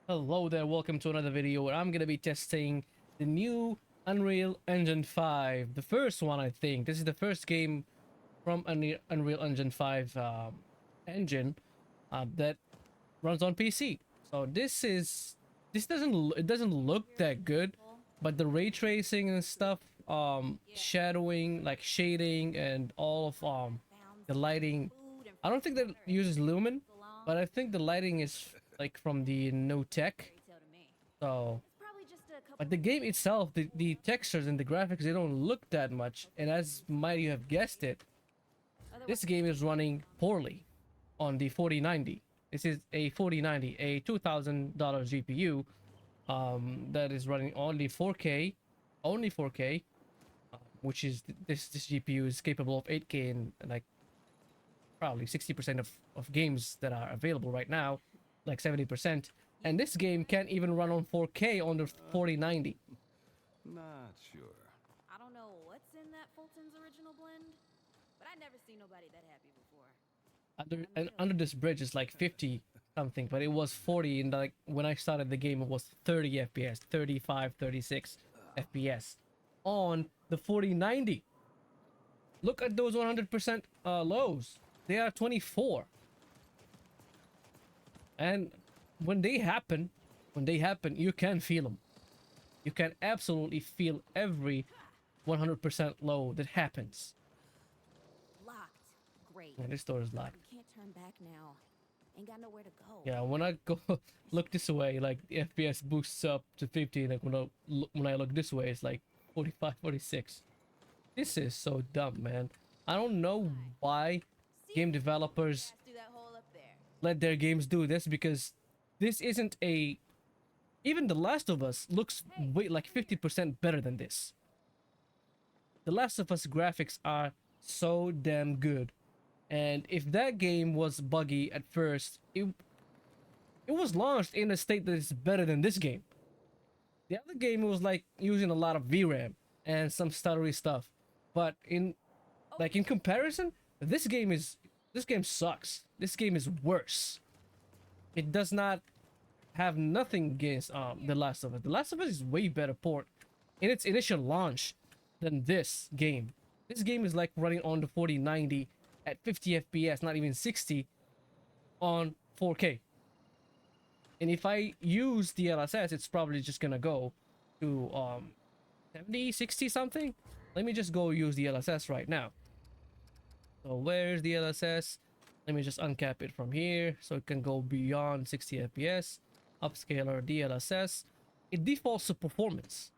Hello there, welcome to another video where I'm gonna be testing the new Unreal Engine 5. The first one, I think. This is the first game from Unreal Engine 5 engine that runs on PC. So it doesn't look that good, but the ray tracing and stuff, shadowing, like shading and all of the lighting. I don't think that uses lumen, but I think the lighting is like from the no tech. So, but the game itself, the textures and the graphics, they don't look that much. And as might you have guessed it, this game is running poorly on the 4090. This is a 4090, a $2,000 GPU that is running only 4K, which is this GPU is capable of 8K and like probably 60% of games that are available right now, like 70%. And this game can't even run on 4K on the 4090. Not sure. I don't know what's in that Fulton's original blend, but I never seen nobody that happy before. Under this bridge is like 50 something, but it was 40, and like when I started the game it was 30 FPS, 35, 36 FPS on the 4090. Look at those 100% lows. They are 24. And when they happen, you can feel them. You can absolutely feel every 100% low that happens. Locked. Great. Yeah, this door is locked. We can't turn back now. Ain't got nowhere to go. Yeah, when I go look this way, like the FPS boosts up to 50. Like when I look this way, it's like 45, 46. This is so dumb, man. I don't know why game developers Through that hole up there. let their games do this, because this isn't a... Even The Last of Us looks way like 50% better than this. The Last of Us graphics are so damn good. And if that game was buggy at first, it was launched in a state that is better than this game. The other game was like using a lot of VRAM and some stuttery stuff. But in comparison, this game sucks. This game is worse. It does not have nothing against The Last of Us. The Last of Us is way better port in its initial launch than this game. This game is like running on the 4090 at 50 FPS, not even 60 on 4K. And if I use DLSS, it's probably just gonna go to 70, 60 something. Let me just go use DLSS right now. So where's DLSS? Let me just uncap it from here so it can go beyond 60 FPS. Upscaler DLSS. It defaults to performance.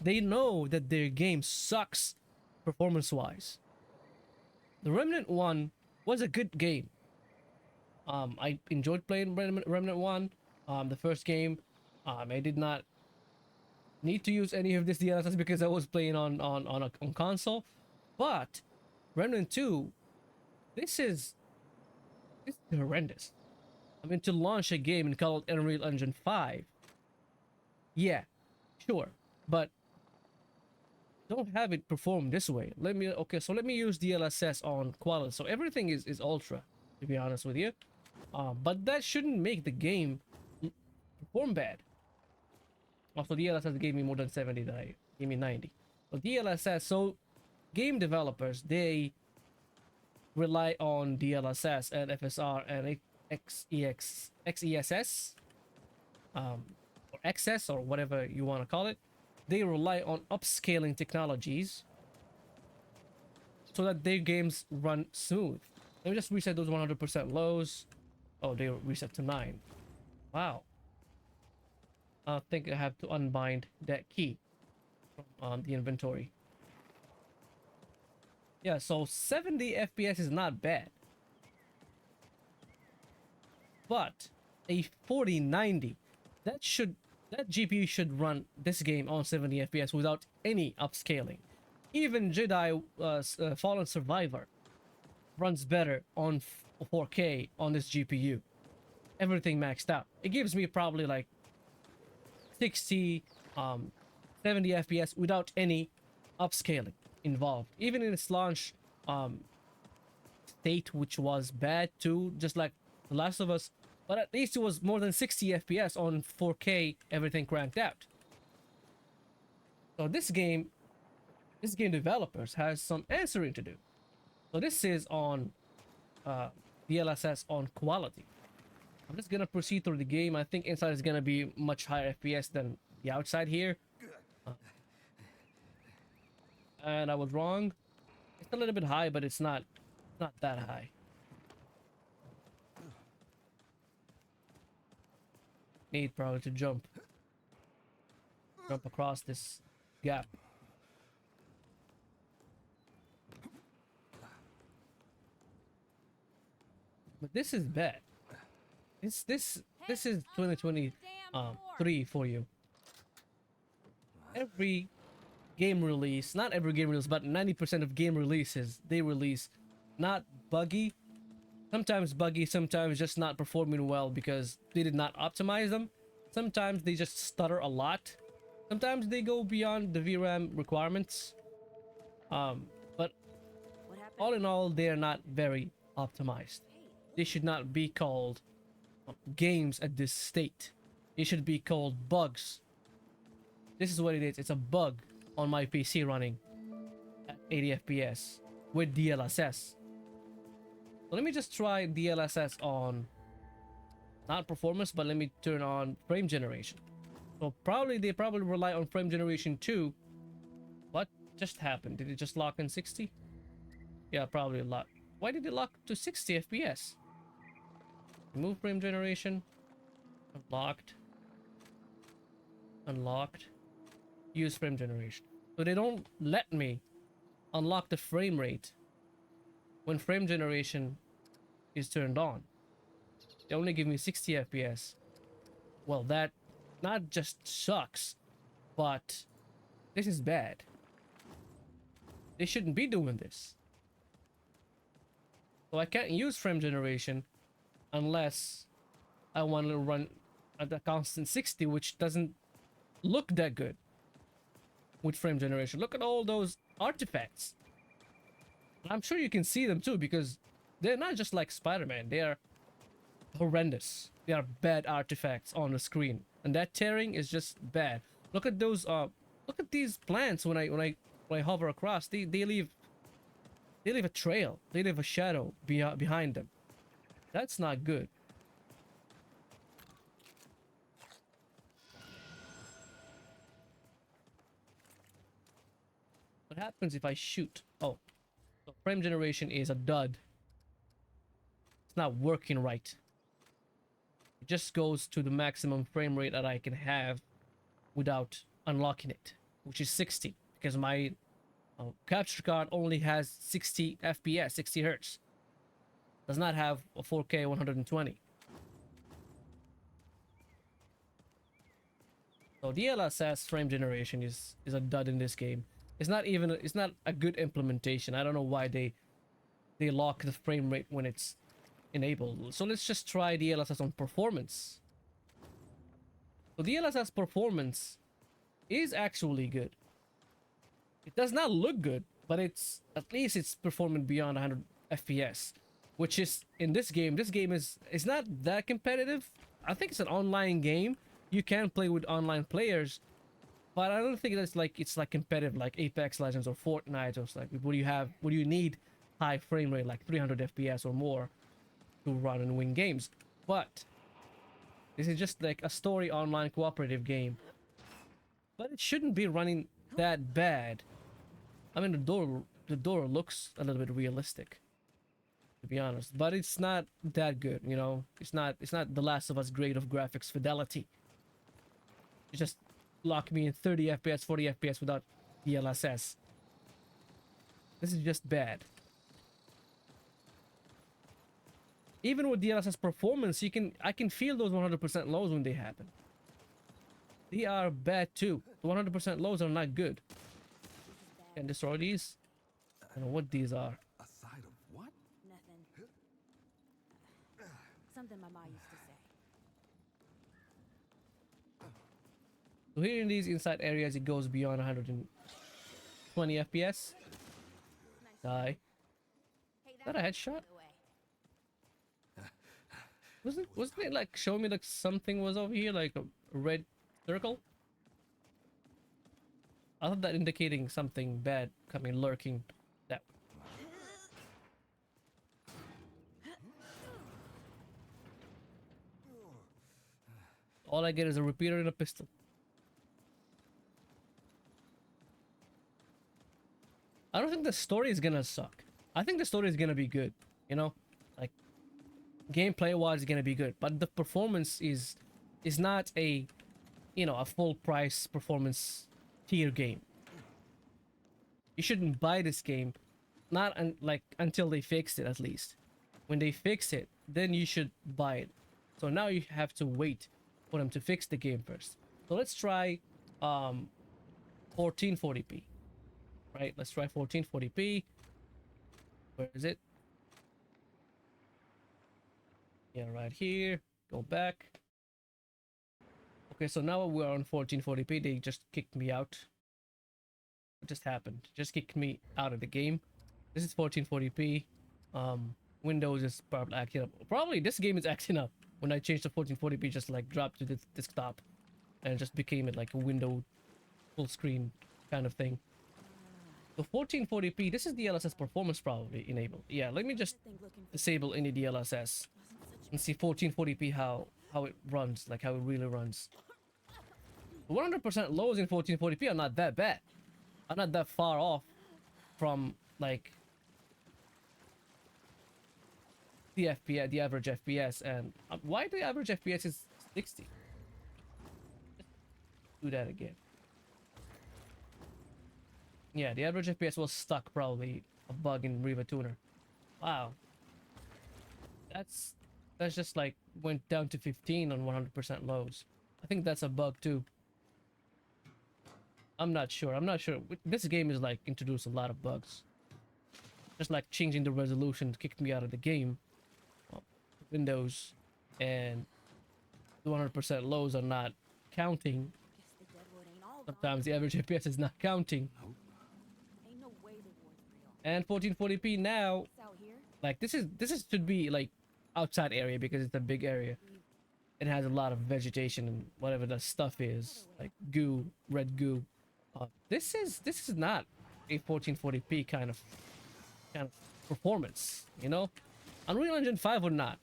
They know that their game sucks performance-wise. The Remnant 1 was a good game. I enjoyed playing Remnant 1. The first game, I did not need to use any of this DLSS because I was playing on console. But Remnant 2, this is horrendous. I mean, to launch a game and call it Unreal Engine 5, yeah, sure, but don't have it perform this way. Let me use DLSS on quality. So everything is ultra, to be honest with you. But that shouldn't make the game perform bad. Also, DLSS gave me more than 70, that gave me 90. So DLSS, so game developers, they rely on DLSS and FSR and XESS, or XS, or whatever you want to call it. They rely on upscaling technologies so that their games run smooth. Let me just reset those 100% lows. Oh, they reset to 9. Wow. I think I have to unbind that key from the inventory. Yeah, so 70 FPS is not bad. But a 4090, that GPU should run this game on 70 FPS without any upscaling. Even Jedi Fallen Survivor runs better on 4K on this GPU. Everything maxed out. It gives me probably like 60, 70 FPS without any upscaling involved. Even in its launch state, which was bad too, just like The Last of Us but at least it was more than 60 FPS on 4K, everything cranked out. So this game developers has some answering to do. So this is on DLSS on quality. I'm just gonna proceed through the game. I think inside is gonna be much higher FPS than the outside here. And I was wrong. It's a little bit high, but it's not that high. Need probably to jump across this gap. But this is bad. This is 2023 for you. Every game release, not every game release, but 90% of game releases, they release not buggy, sometimes buggy, sometimes just not performing well because they did not optimize them. Sometimes they just stutter a lot. Sometimes they go beyond the VRAM requirements. But What happened? all in all, they are not very optimized. They should not be called games at this state. It should be called bugs. This is what it is. It's a bug on my PC running at 80 FPS with DLSS. So let me just try DLSS on, not performance, but let me turn on frame generation. So they probably rely on frame generation too. What just happened? Did it just lock in 60? Yeah, probably a lot. Why did it lock to 60 FPS? Remove frame generation. Unlocked. Use frame generation. So they don't let me unlock the frame rate when frame generation is turned on. They only give me 60 FPS. Well, that not just sucks, but this is bad. They shouldn't be doing this. So I can't use frame generation unless I want to run at a constant 60, which doesn't look that good with frame generation. Look at all those artifacts. I'm sure you can see them too, because they're not just like Spider-Man. They are horrendous. They are bad artifacts on the screen, and that tearing is just bad. Look at those. Look at these plants. When I hover across, they leave a trail. They leave a shadow behind them. That's not good. What happens if I shoot? Oh, so frame generation is a dud. It's not working right. It just goes to the maximum frame rate that I can have without unlocking it, which is 60, because my capture card only has 60 FPS, 60 Hertz. Does not have a 4K 120. So DLSS frame generation is a dud in this game. It's not a good implementation. I don't know why they lock the frame rate when it's enabled. So let's just try DLSS on performance. So DLSS performance is actually good. It does not look good, but it's at least it's performing beyond 100 FPS, which is in this game. This game is not that competitive. I think it's an online game. You can play with online players, but I don't think that's like it's like competitive like Apex Legends or Fortnite or like what do you need high frame rate like 300 FPS or more to run and win games. But this is just like a story online cooperative game. But it shouldn't be running that bad. I mean, the door looks a little bit realistic, to be honest, but it's not that good, you know. It's not The Last of Us grade of graphics fidelity. You just lock me in 30 FPS, 40 FPS without DLSS. This is just bad. Even with DLSS performance, I can feel those 100% lows when they happen. They are bad too. The 100% lows are not good. Can destroy these? I don't know what these are. A side of what? Nothing. Something my mom used to say. So here in these inside areas, it goes beyond 120 FPS. Die. Hey, Is that a headshot? by the way. Wasn't it like showing me like something was over here, like a red circle? I thought that indicating something bad coming lurking. That. All I get is a repeater and a pistol. I don't think the story is gonna suck. I think the story is gonna be good. You know, like gameplay wise, is gonna be good. But the performance is not a, you know, a full price performance tier game. You shouldn't buy this game, not like until they fix it at least. When they fix it, then you should buy it. So now you have to wait for them to fix the game first. So let's try 1440p. Right, let's try 1440p. Where is it? Yeah, right here. Go back. Okay, so now we're on 1440p. They just kicked me out. What just happened? Just kicked me out of the game. This is 1440p. Windows is probably acting up. Probably this game is acting up. When I changed to 1440p, just like dropped to the desktop, and it just became it like a window full screen kind of thing. So 1440p, this is DLSS Performance probably enabled. Yeah, let me just disable any DLSS and see 1440p how it runs, like how it really runs. 100% lows in 1440p are not that bad. Are not that far off from like the FPS, the average FPS. And why the average FPS is 60? Just do that again. Yeah, the average FPS was stuck, probably a bug in Riva Tuner. Wow. That's just like went down to 15 on 100% lows. I think that's a bug too. I'm not sure. This game is like introduced a lot of bugs. Just like changing the resolution kicked me out of the game. Well, Windows and the 100% lows are not counting. Sometimes the average FPS is not counting. And 1440p now, like this should be like outside area because it's a big area. It has a lot of vegetation and whatever the stuff is, like goo, red goo. This is not a 1440p kind of performance, you know. Unreal Engine 5 would not.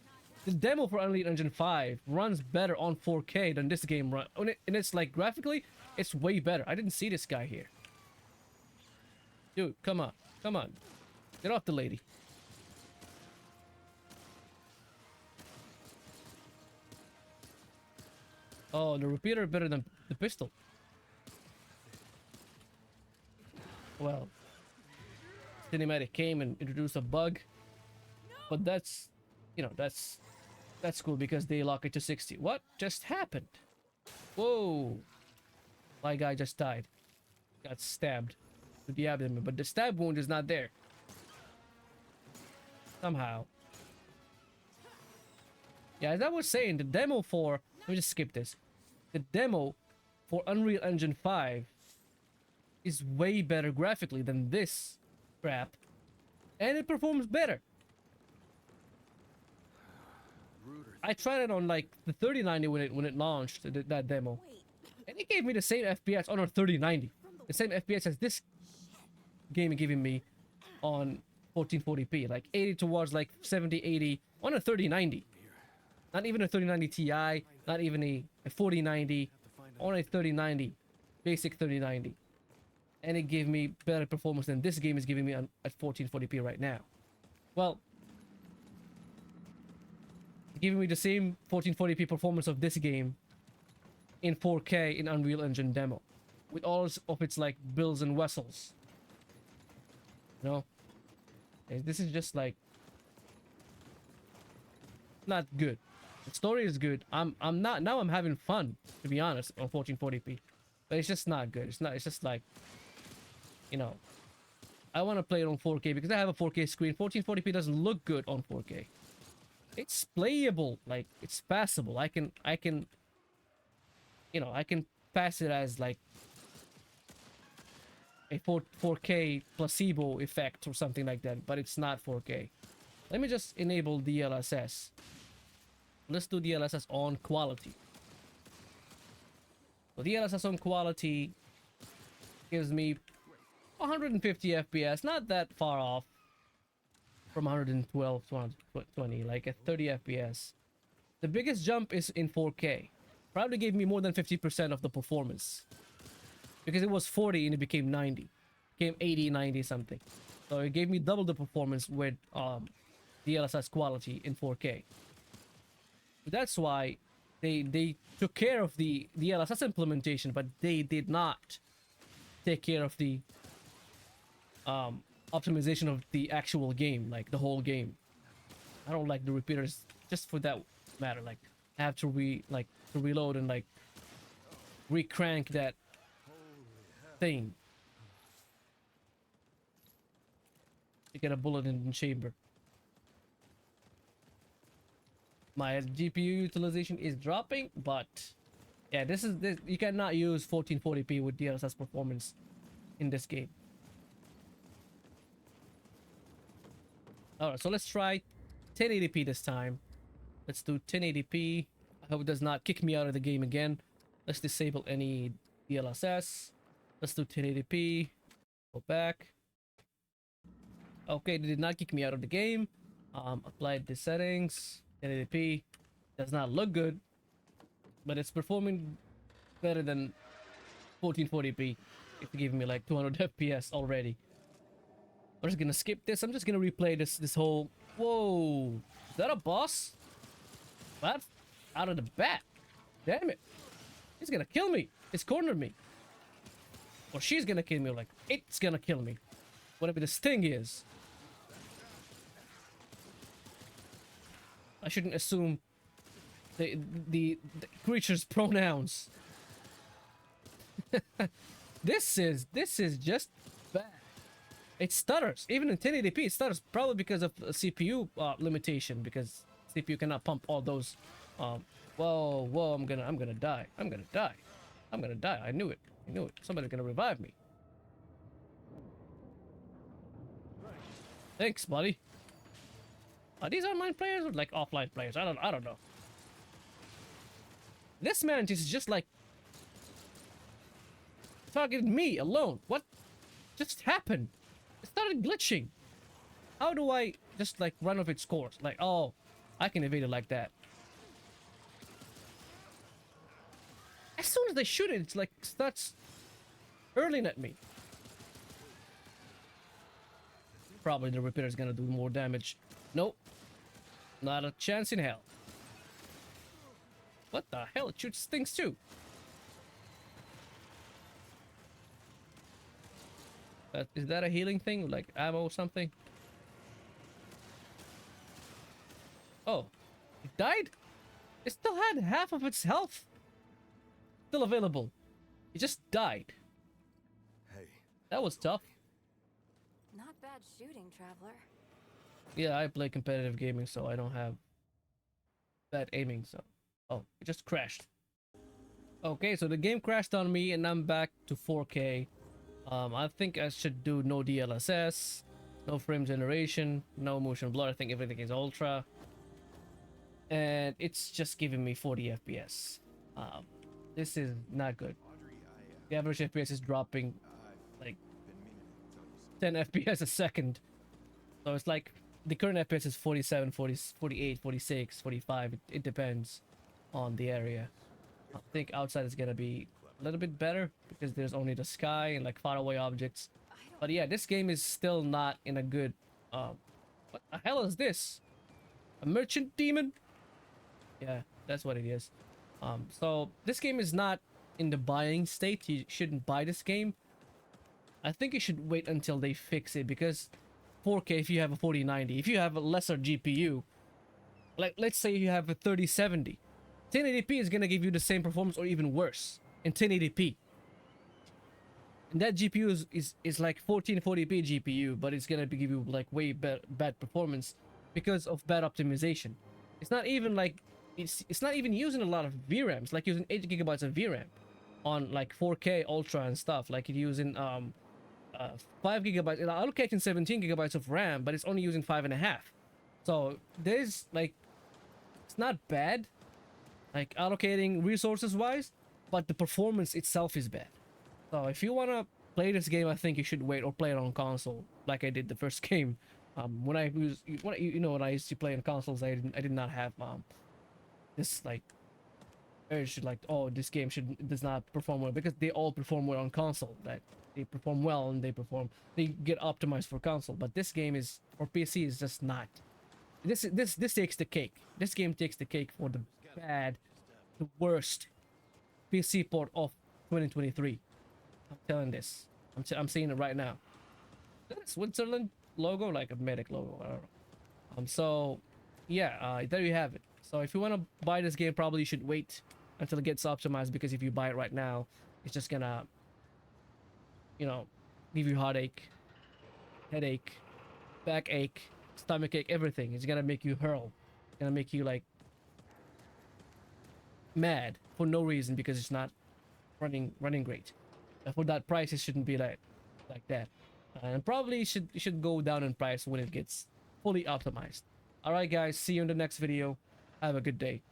The demo for Unreal Engine 5 runs better on 4K than this game run. And it's like graphically, it's way better. I didn't see this guy here. Dude, come on. Come on. Get off the lady. Oh, the repeater better than the pistol. Well, cinematic came and introduced a bug. But that's, you know, that's cool because they lock it to 60. What just happened? Whoa. My guy just died. Got stabbed to the abdomen, but the stab wound is not there. Somehow. Yeah, as I was saying, the demo for... Let me just skip this. The demo for Unreal Engine 5 is way better graphically than this crap. And it performs better. I tried it on like the 3090 when it launched, that demo. And it gave me the same FPS on a 3090. The same FPS as this game giving me on 1440p. Like 80 towards like 70, 80 on a 3090. Not even a 3090 Ti, not even a 4090, on a 3090. Basic 3090. And it gave me better performance than this game is giving me at 1440p right now. Well, giving me the same 1440p performance of this game in 4K in Unreal Engine demo, with all of its like bells and whistles. You know, this is just like not good. The story is good. I'm having fun, to be honest, on 1440p, but it's just not good. It's just like, you know, I want to play it on 4K because I have a 4K screen. 1440p doesn't look good on 4K. It's playable, like it's passable. I can, you know, I can pass it as like a 4K placebo effect or something like that, but it's not 4K. Let me just enable DLSS. Let's do DLSS on quality. So DLSS on quality gives me 150 FPS, not that far off from 112 to 120, like a 30 FPS. The biggest jump is in 4K. Probably gave me more than 50% of the performance. Because it was 40 and it became 90. Became 80, 90 something. So it gave me double the performance with DLSS quality in 4K. That's why they took care of the DLSS implementation, but they did not take care of the optimization of the actual game, like the whole game. I don't like the repeaters just for that matter. Like I have to reload and like recrank that thing to get a bullet in the chamber. My GPU utilization is dropping, but yeah, this you cannot use 1440p with DLSS performance in this game. Alright, so let's try 1080p this time. Let's do 1080p. I hope it does not kick me out of the game again. Let's disable any DLSS. Let's do 1080p. Go back. Okay, they did not kick me out of the game. Applied the settings. 1080p. Does not look good, but it's performing better than 1440p. It's giving me like 200 FPS already. I'm just gonna skip this. I'm just gonna replay this whole... Whoa! Is that a boss? What? Out of the bat. Damn it. He's gonna kill me. He's cornered me. Or she's gonna kill me. Or like, it's gonna kill me. Whatever this thing is. I shouldn't assume the creature's pronouns. This is just bad. It stutters. Even in 1080p, it stutters. Probably because of a CPU limitation. Because CPU cannot pump all those. Whoa! I'm gonna die. I'm gonna die. I knew it. Somebody's gonna revive me. Thanks, buddy. Are these online players or like offline players? I don't know. This mantis is just like targeting me alone. What just happened? It started glitching. How do I just like run off its course? Like, oh, I can evade it like that. As soon as they shoot it, it's like starts hurling at me. Probably the repeater is gonna do more damage. Nope. Not a chance in hell. What the hell? It shoots things too. Is that a healing thing? Like ammo or something? Oh. It died? It still had half of its health. Still available. It just died. Hey. That was tough. Not bad shooting, traveler. Yeah, I play competitive gaming, so I don't have bad aiming, so... Oh, it just crashed. Okay, so the game crashed on me, and I'm back to 4K. I think I should do no DLSS, no frame generation, no motion blur. I think everything is ultra. And it's just giving me 40 FPS. This is not good. The average FPS is dropping like 10 FPS a second. So it's like the current FPS is 47, 40, 48, 46, 45. It depends on the area. I think outside is gonna be a little bit better because there's only the sky and like faraway objects. But yeah, this game is still not in a good... what the hell is this? A merchant demon? Yeah, that's what it is. So this game is not in the buying state. You shouldn't buy this game. I think you should wait until they fix it, because 4K, if you have a 4090, if you have a lesser GPU, like let's say you have a 3070, 1080p is gonna give you the same performance or even worse in 1080p. And that GPU is like 1440p GPU, but it's gonna give you like way bad performance because of bad optimization. It's not even like it's not even using a lot of VRAM. It's like using 8 gigabytes of VRAM on like 4K ultra and stuff. Like it's using 5 gigabytes. It's allocating 17 gigabytes of RAM, but it's only using 5.5. So there's like It's not bad, like allocating resources wise, but the performance itself is bad. So if you wanna play this game, I think you should wait or play it on console, like I did the first game. When I was, when I used to play on consoles, I did not have this like urge to like, oh, this game does not perform well, because they all perform well on console. That they perform well and they get optimized for console. But this game is for PC is just not. This takes the cake. This game takes the cake for the worst PC port of 2023. I'm telling this. I'm saying it right now. Switzerland logo, like a medic logo. I don't know. So yeah, there you have it. So if you want to buy this game, probably you should wait until it gets optimized, because if you buy it right now, it's just gonna, give you headache, backache, stomachache, everything. It's gonna make you hurl. It's gonna make you like mad for no reason, because it's not running great. For that price, it shouldn't be like that. And probably should go down in price when it gets fully optimized. All right, guys. See you in the next video. Have a good day.